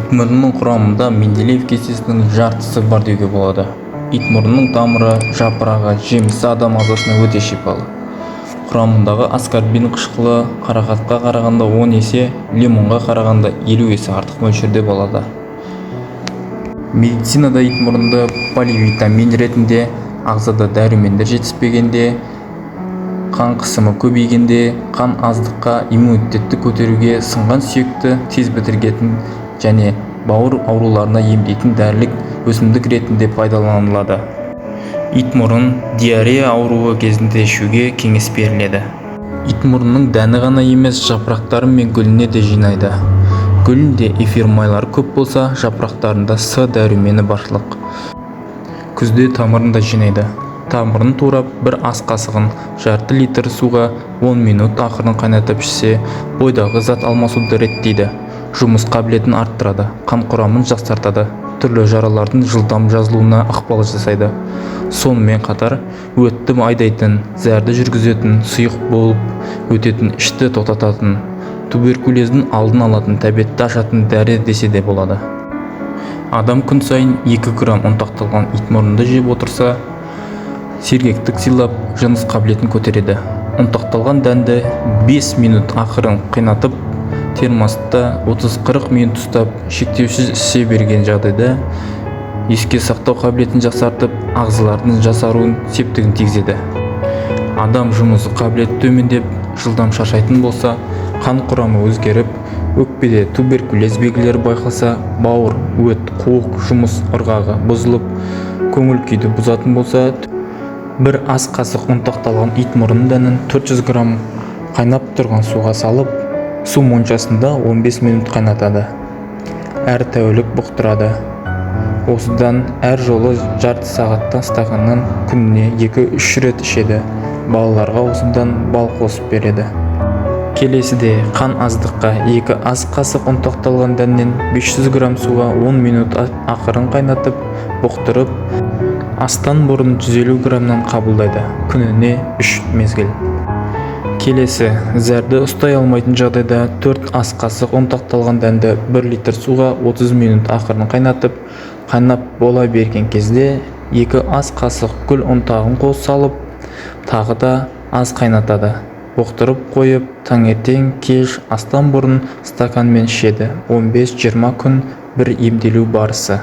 Итмұрынның құрамында Менделеев кестесінің жартысы бар деуге болады. Итмұрынның тамыры, жапырағы, жемісі адам ағзасына өте шипалы. Құрамындағы аскорбин қышқылы қарақатқа қарағанда 10 есе, лимонға қарағанда 50 есе артық мөлшерде болады. Медицинада итмұрынды поливитамин ретінде, ағзада дәрумендер жетіспегенде, қан қысымы көбейгенде, қан аздыққа, иммунитетті көтеруге, сынған сүйекті тез бітіретін және бауыр ауруларына емдейтін дәрілік өсімдік ретінде пайдаланылады. Итмұрын диарея ауруы кезінде ішуге кеңес беріледі. Итмұрынның дәні ғана емес, жапырақтары мен гүліне де жинайды. Гүлінде эфир майлары көп болса, жапырақтарында С дәрумені баршылық. Күзде тамырында жинайды. Тамырын турап, бір ас қасығын жарты литр суға 10 минут ақырын қайнатып ішсе, бойдағы зат алмасуды реттейді. Жұмыс қабілетін арттырады, қан құрамын жақсартады, түрлі жаралардың жылдам жазылуына ықпал жасайды. Сонымен қатар, өтті айдайтын, зәрді жүргізетін, сұйық болып өтетін, ішті тоқтататын, туберкулездің алдын алатын, тәбетті ашатын дәрі десе де болады. Адам күн сайын 2 грамм ұнтақталған итмұрынды жеп отырса, сергектік сыйлап, жыныс қабілетін көтереді. Ұнтақталған дәнді 5 минут ақырын қайнатып, термоста 30-40 минут ұстап, шектеусіз іше берген жағдайда еске сақтау қабілетін жақсартып, ағзалардың жасаруын септігін тигізеді. Адам жұмысы қабілеті төмендеп, жылдам шаршайтын болса, қан құрамы өзгеріп, өкпеде туберкулез белгілері байқалса, бауыр, өт, қуық, жұмыс ырғағы бұзылып, көңіл күйді бұзатын болса, бір ас қасық ұнтақталған итмұрын дәнін 400 грамм қайнап тұрған суға салып, су моншасында 15 минут қайнатады. Әр тәулік бұқтырады. Осыдан әр жолы жарты сағаттан стақаннан күніне 2-3 рет ішеді. Балаларға осыдан бал қосып береді. Келесіде қан аздыққа 2 ас қасық ұнтақталған дәннен 500 грамм суға 10 минут ақырын қайнатып, бұқтырып, астан бұрын 150 граммнан қабылдайды. Күніне 3 мезгіл. Келесі, зәрді ұстай алмайтын жағдайда 4 ас қасық ұнтақталған дәнді 1 литр суға 30 минут ақырын қайнатып, қайнап бола берген кезде 2 ас қасық гүл ұнтағын қос салып, тағы да аз қайнатады. Бұқтырып қойып, таңертең, кеш, астан бұрын стаканмен ішеді. 15-20 күн бір емделу барысы.